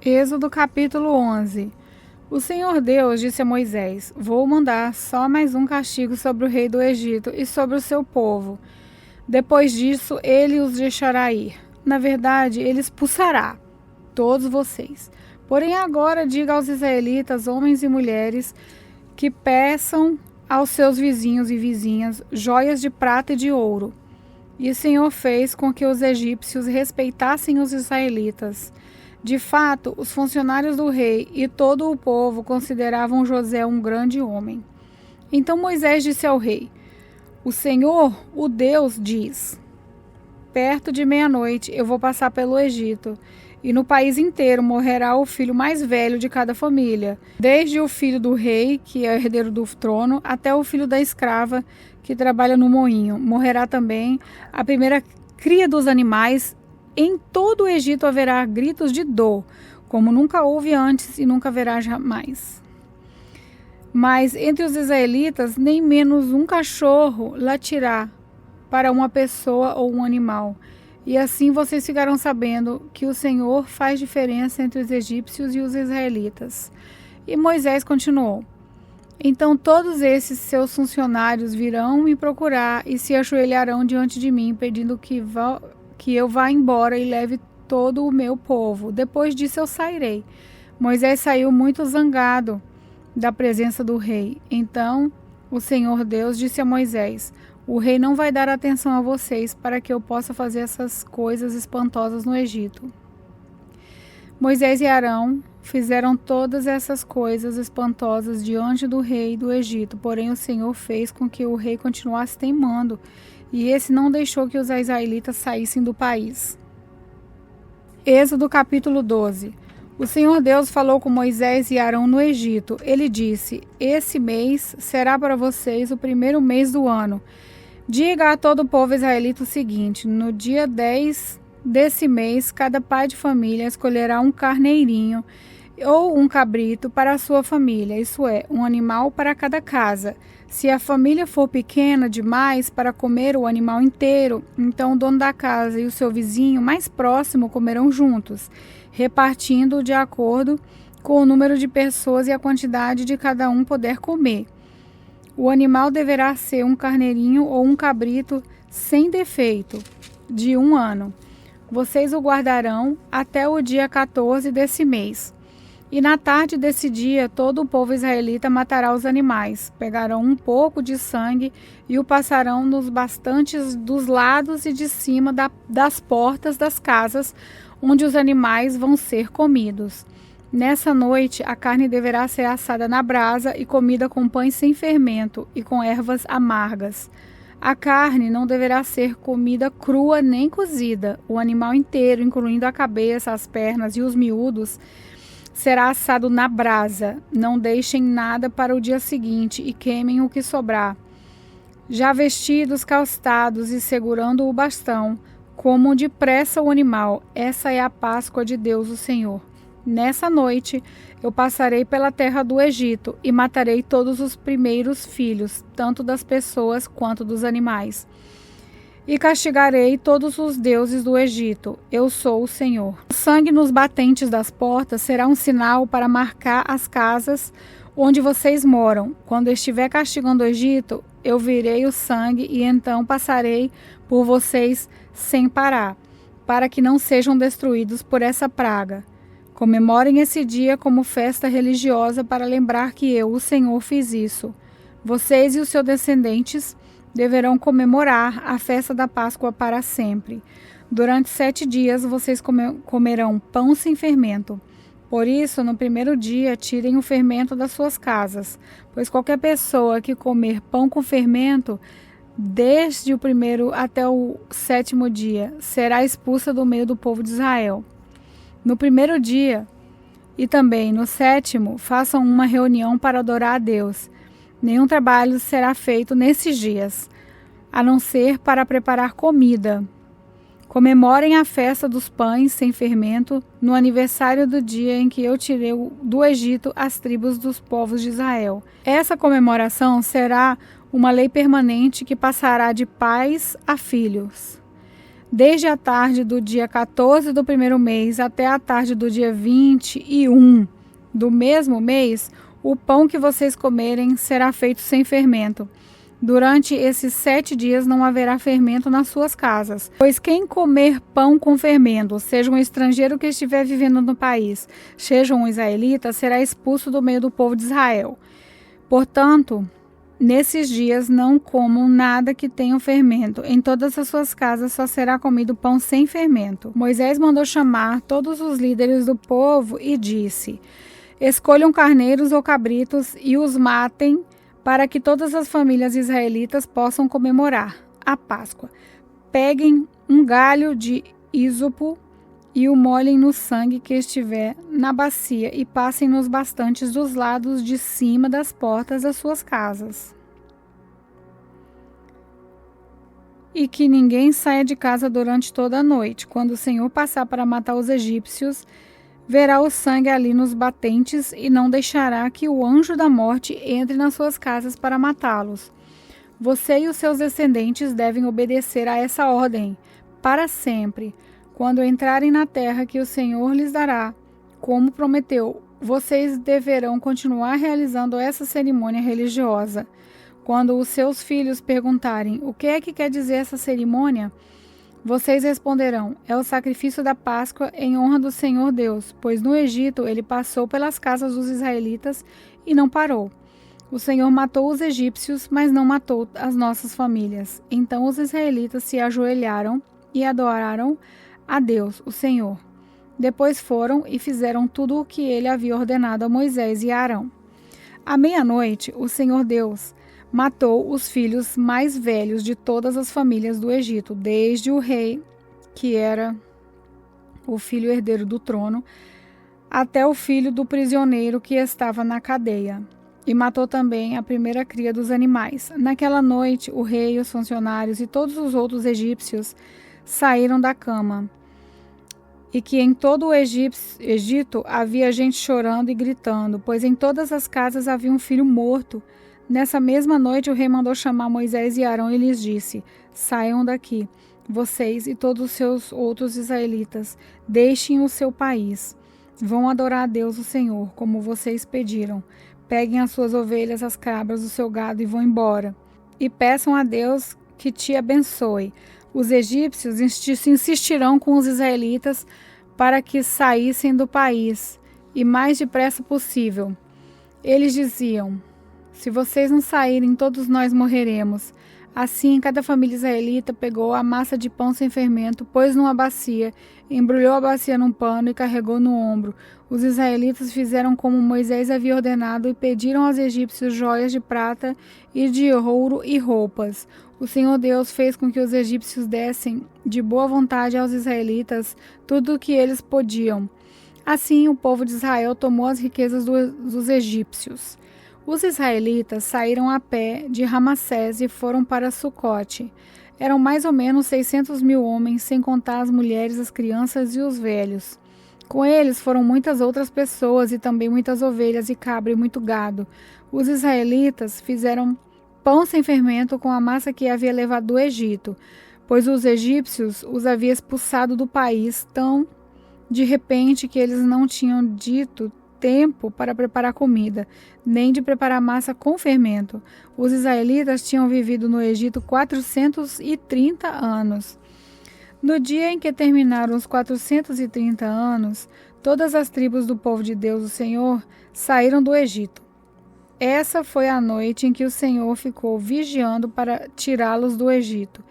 Êxodo capítulo 11. O Senhor Deus disse a Moisés: Vou mandar só mais um castigo sobre o rei do Egito e sobre o seu povo. Depois disso, ele os deixará ir. Na verdade, ele expulsará todos vocês. Porém, agora diga aos israelitas, homens e mulheres, que peçam aos seus vizinhos e vizinhas joias de prata e de ouro. E o Senhor fez com que os egípcios respeitassem os israelitas. De fato, os funcionários do rei e todo o povo consideravam José um grande homem. Então Moisés disse ao rei: O Senhor, o Deus, diz: Perto de meia-noite eu vou passar pelo Egito, e no país inteiro morrerá o filho mais velho de cada família, desde o filho do rei, que é herdeiro do trono, até o filho da escrava, que trabalha no moinho. Morrerá também a primeira cria dos animais. Em todo o Egito haverá gritos de dor, como nunca houve antes e nunca haverá jamais. Mas entre os israelitas, nem menos um cachorro latirá para uma pessoa ou um animal. E assim vocês ficarão sabendo que o Senhor faz diferença entre os egípcios e os israelitas. E Moisés continuou: Então todos esses seus funcionários virão me procurar e se ajoelharão diante de mim, pedindo que eu vá embora e leve todo o meu povo. Depois disso eu sairei. Moisés saiu muito zangado da presença do rei. Então o Senhor Deus disse a Moisés: O rei não vai dar atenção a vocês para que eu possa fazer essas coisas espantosas no Egito. Moisés e Arão fizeram todas essas coisas espantosas diante do rei do Egito, porém o Senhor fez com que o rei continuasse teimando, e esse não deixou que os israelitas saíssem do país. Êxodo capítulo 12. O Senhor Deus falou com Moisés e Arão no Egito. Ele disse: Esse mês será para vocês o primeiro mês do ano. Diga a todo o povo israelita o seguinte: no dia 10 desse mês, cada pai de família escolherá um carneirinho ou um cabrito para a sua família, isso é, um animal para cada casa. Se a família for pequena demais para comer o animal inteiro, então o dono da casa e o seu vizinho mais próximo comerão juntos, repartindo de acordo com o número de pessoas e a quantidade de cada um poder comer. O animal deverá ser um carneirinho ou um cabrito sem defeito, de 1 ano. Vocês o guardarão até o dia 14 desse mês. E na tarde desse dia, todo o povo israelita matará os animais. Pegarão um pouco de sangue e o passarão nos bastantes dos lados e de cima das portas das casas, onde os animais vão ser comidos. Nessa noite, a carne deverá ser assada na brasa e comida com pães sem fermento e com ervas amargas. A carne não deverá ser comida crua nem cozida. O animal inteiro, incluindo a cabeça, as pernas e os miúdos, será assado na brasa. Não deixem nada para o dia seguinte e queimem o que sobrar. Já vestidos, calçados e segurando o bastão, comam depressa o animal. Essa é a Páscoa de Deus, o Senhor. Nessa noite eu passarei pela terra do Egito e matarei todos os primeiros filhos, tanto das pessoas quanto dos animais. E castigarei todos os deuses do Egito. Eu sou o Senhor. O sangue nos batentes das portas será um sinal para marcar as casas onde vocês moram. Quando estiver castigando o Egito, eu virei o sangue e então passarei por vocês sem parar, para que não sejam destruídos por essa praga. Comemorem esse dia como festa religiosa para lembrar que eu, o Senhor, fiz isso. Vocês e os seus descendentes deverão comemorar a festa da Páscoa para sempre. Durante 7 dias vocês comerão pão sem fermento. Por isso, no primeiro dia, tirem o fermento das suas casas, pois qualquer pessoa que comer pão com fermento, desde o primeiro até o 7º dia, será expulsa do meio do povo de Israel. No primeiro dia e também no 7º, façam uma reunião para adorar a Deus. Nenhum trabalho será feito nesses dias, a não ser para preparar comida. Comemorem a festa dos pães sem fermento no aniversário do dia em que eu tirei do Egito as tribos dos povos de Israel. Essa comemoração será uma lei permanente que passará de pais a filhos. desde a tarde do dia 14 do primeiro mês até a tarde do dia 21 do mesmo mês, o pão que vocês comerem será feito sem fermento. Durante esses 7 dias não haverá fermento nas suas casas, pois quem comer pão com fermento, seja um estrangeiro que estiver vivendo no país, seja um israelita, será expulso do meio do povo de Israel. Portanto, nesses dias não comam nada que tenha fermento. Em todas as suas casas só será comido pão sem fermento. Moisés mandou chamar todos os líderes do povo e disse: escolham carneiros ou cabritos e os matem, para que todas as famílias israelitas possam comemorar a Páscoa. Peguem um galho de ísopo e o molhem no sangue que estiver na bacia e passem nos bastantes dos lados de cima das portas das suas casas. E que ninguém saia de casa durante toda a noite. Quando o Senhor passar para matar os egípcios, verá o sangue ali nos batentes e não deixará que o anjo da morte entre nas suas casas para matá-los. Você e os seus descendentes devem obedecer a essa ordem para sempre. Quando entrarem na terra que o Senhor lhes dará, como prometeu, vocês deverão continuar realizando essa cerimônia religiosa. Quando os seus filhos perguntarem o que é que quer dizer essa cerimônia, vocês responderão: é o sacrifício da Páscoa em honra do Senhor Deus, pois no Egito ele passou pelas casas dos israelitas e não parou. O Senhor matou os egípcios, mas não matou as nossas famílias. Então os israelitas se ajoelharam e adoraram a Deus, o Senhor. Depois foram e fizeram tudo o que ele havia ordenado a Moisés e a Arão. À meia-noite, o Senhor Deus matou os filhos mais velhos de todas as famílias do Egito, desde o rei, que era o filho herdeiro do trono, até o filho do prisioneiro que estava na cadeia. E matou também a primeira cria dos animais. Naquela noite, o rei, os funcionários e todos os outros egípcios saíram da cama. E que em todo o Egito havia gente chorando e gritando, pois em todas as casas havia um filho morto. Nessa mesma noite o rei mandou chamar Moisés e Arão e lhes disse: saiam daqui, vocês e todos os seus outros israelitas, deixem o seu país. Vão adorar a Deus o Senhor, como vocês pediram. Peguem as suas ovelhas, as cabras, o seu gado e vão embora. E peçam a Deus que te abençoe. Os egípcios insistirão com os israelitas para que saíssem do país, e mais depressa possível. Eles diziam: se vocês não saírem, todos nós morreremos. Assim, cada família israelita pegou a massa de pão sem fermento, pôs numa bacia, embrulhou a bacia num pano e carregou no ombro. Os israelitas fizeram como Moisés havia ordenado e pediram aos egípcios joias de prata e de ouro e roupas. O Senhor Deus fez com que os egípcios dessem de boa vontade aos israelitas tudo o que eles podiam. Assim, o povo de Israel tomou as riquezas dos egípcios. Os israelitas saíram a pé de Ramassés e foram para Sucote. Eram mais ou menos 600.000 homens, sem contar as mulheres, as crianças e os velhos. Com eles foram muitas outras pessoas e também muitas ovelhas e cabra e muito gado. Os israelitas fizeram pão sem fermento com a massa que havia levado do Egito, pois os egípcios os haviam expulsado do país tão de repente que eles não tinham dito tempo para preparar comida, nem de preparar massa com fermento. Os israelitas tinham vivido no Egito 430 anos. No dia em que terminaram os 430 anos, todas as tribos do povo de Deus, o Senhor, saíram do Egito. Essa foi a noite em que o Senhor ficou vigiando para tirá-los do Egito.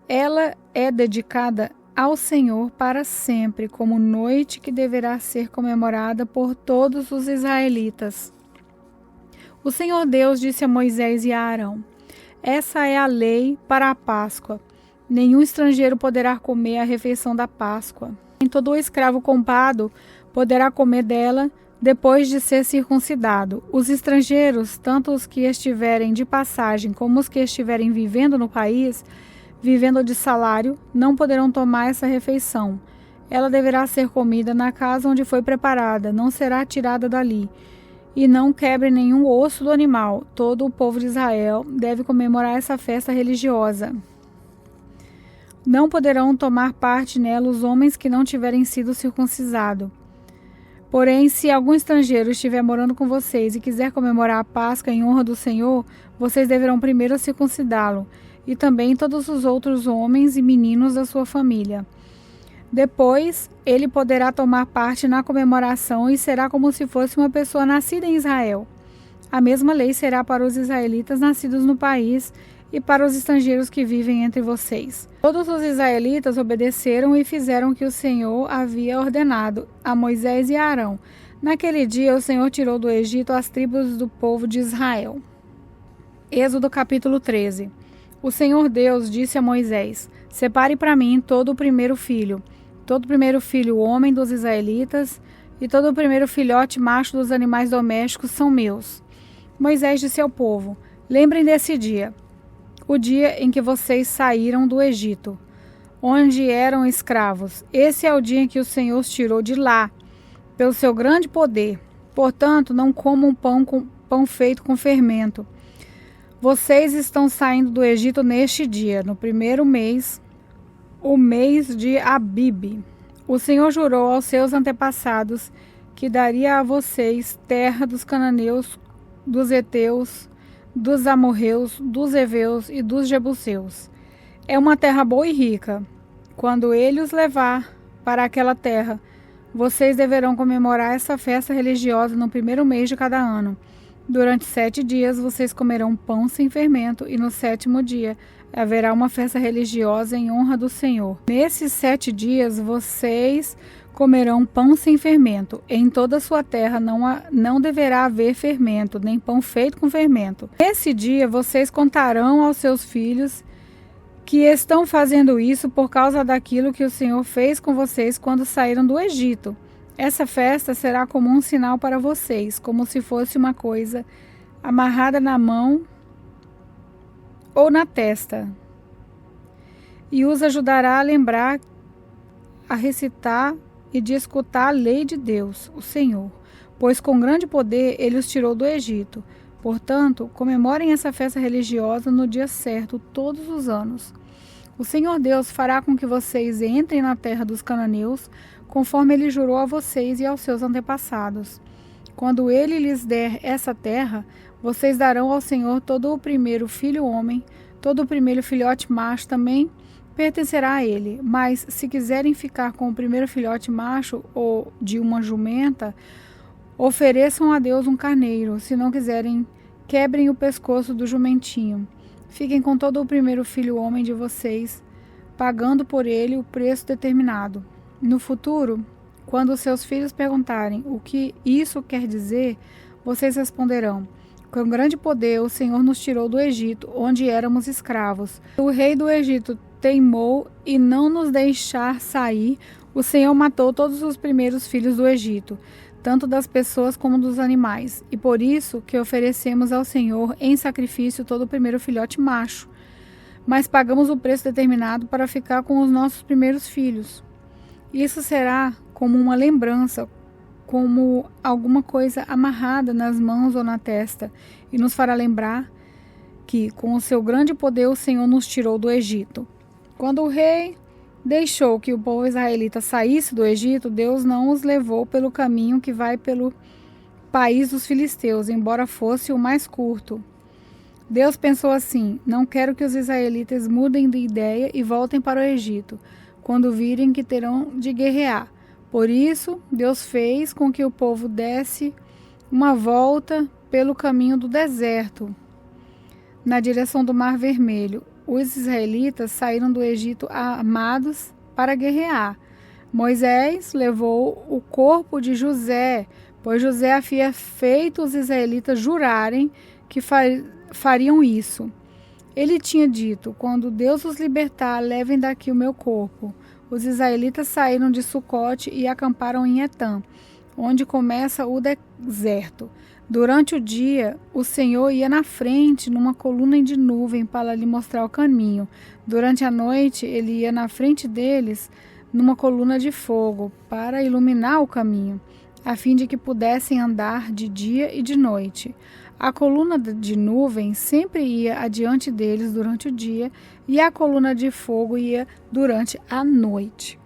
Ela é dedicada ao Senhor para sempre, como noite que deverá ser comemorada por todos os israelitas. O Senhor Deus disse a Moisés e a Arão: essa é a lei para a Páscoa. Nenhum estrangeiro poderá comer a refeição da Páscoa. Nem todo escravo comprado poderá comer dela depois de ser circuncidado. Os estrangeiros, tanto os que estiverem de passagem como os que estiverem vivendo no país, vivendo de salário, não poderão tomar essa refeição. Ela deverá ser comida na casa onde foi preparada, não será tirada dali. E não quebre nenhum osso do animal. Todo o povo de Israel deve comemorar essa festa religiosa. Não poderão tomar parte nela os homens que não tiverem sido circuncidados. Porém, se algum estrangeiro estiver morando com vocês e quiser comemorar a Páscoa em honra do Senhor, vocês deverão primeiro circuncidá-lo, e também todos os outros homens e meninos da sua família. Depois, ele poderá tomar parte na comemoração e será como se fosse uma pessoa nascida em Israel. A mesma lei será para os israelitas nascidos no país e para os estrangeiros que vivem entre vocês. Todos os israelitas obedeceram e fizeram o que o Senhor havia ordenado a Moisés e a Arão. Naquele dia, o Senhor tirou do Egito as tribos do povo de Israel. Êxodo capítulo 13. O Senhor Deus disse a Moisés: separe para mim todo o primeiro filho homem dos israelitas, e todo o primeiro filhote macho dos animais domésticos são meus. Moisés disse ao povo: lembrem desse dia, o dia em que vocês saíram do Egito, onde eram escravos. Esse é o dia em que o Senhor os tirou de lá, pelo seu grande poder. Portanto, não comam pão feito com fermento. Vocês estão saindo do Egito neste dia, no primeiro mês, o mês de Abibe. O Senhor jurou aos seus antepassados que daria a vocês terra dos cananeus, dos heteus, dos amorreus, dos heveus e dos jebuseus. É uma terra boa e rica. Quando ele os levar para aquela terra, vocês deverão comemorar essa festa religiosa no primeiro mês de cada ano. Durante 7 dias vocês comerão pão sem fermento, e no 7º dia haverá uma festa religiosa em honra do Senhor. Nesses 7 dias vocês comerão pão sem fermento. Em toda a sua terra não deverá haver fermento, nem pão feito com fermento. Nesse dia vocês contarão aos seus filhos que estão fazendo isso por causa daquilo que o Senhor fez com vocês quando saíram do Egito. Essa festa será como um sinal para vocês, como se fosse uma coisa amarrada na mão ou na testa, e os ajudará a lembrar, a recitar e de escutar a lei de Deus, o Senhor, pois com grande poder ele os tirou do Egito. Portanto, comemorem essa festa religiosa no dia certo todos os anos. O Senhor Deus fará com que vocês entrem na terra dos cananeus, conforme ele jurou a vocês e aos seus antepassados. Quando ele lhes der essa terra, vocês darão ao Senhor todo o primeiro filho homem, todo o primeiro filhote macho também pertencerá a ele. Mas se quiserem ficar com o primeiro filhote macho ou de uma jumenta, ofereçam a Deus um carneiro. Se não quiserem, quebrem o pescoço do jumentinho. Fiquem com todo o primeiro filho homem de vocês, pagando por ele o preço determinado. No futuro, quando seus filhos perguntarem o que isso quer dizer, vocês responderão: com grande poder o Senhor nos tirou do Egito, onde éramos escravos. O rei do Egito teimou e não nos deixar sair. O Senhor matou todos os primeiros filhos do Egito, tanto das pessoas como dos animais. E por isso que oferecemos ao Senhor em sacrifício todo o primeiro filhote macho. Mas pagamos o preço determinado para ficar com os nossos primeiros filhos. Isso será como uma lembrança, como alguma coisa amarrada nas mãos ou na testa, e nos fará lembrar que, com o seu grande poder, o Senhor nos tirou do Egito. Quando o rei deixou que o povo israelita saísse do Egito, Deus não os levou pelo caminho que vai pelo país dos filisteus, embora fosse o mais curto. Deus pensou assim: não quero que os israelitas mudem de ideia e voltem para o Egito, quando virem que terão de guerrear. Por isso, Deus fez com que o povo desse uma volta pelo caminho do deserto, na direção do Mar Vermelho. Os israelitas saíram do Egito armados para guerrear. Moisés levou o corpo de José, pois José havia feito os israelitas jurarem que fariam isso. Ele tinha dito: quando Deus os libertar, levem daqui o meu corpo. Os israelitas saíram de Sucote e acamparam em Etã, onde começa o deserto. Durante o dia, o Senhor ia na frente numa coluna de nuvem para lhe mostrar o caminho. Durante a noite, ele ia na frente deles numa coluna de fogo para iluminar o caminho, a fim de que pudessem andar de dia e de noite. A coluna de nuvem sempre ia adiante deles durante o dia, e a coluna de fogo ia durante a noite.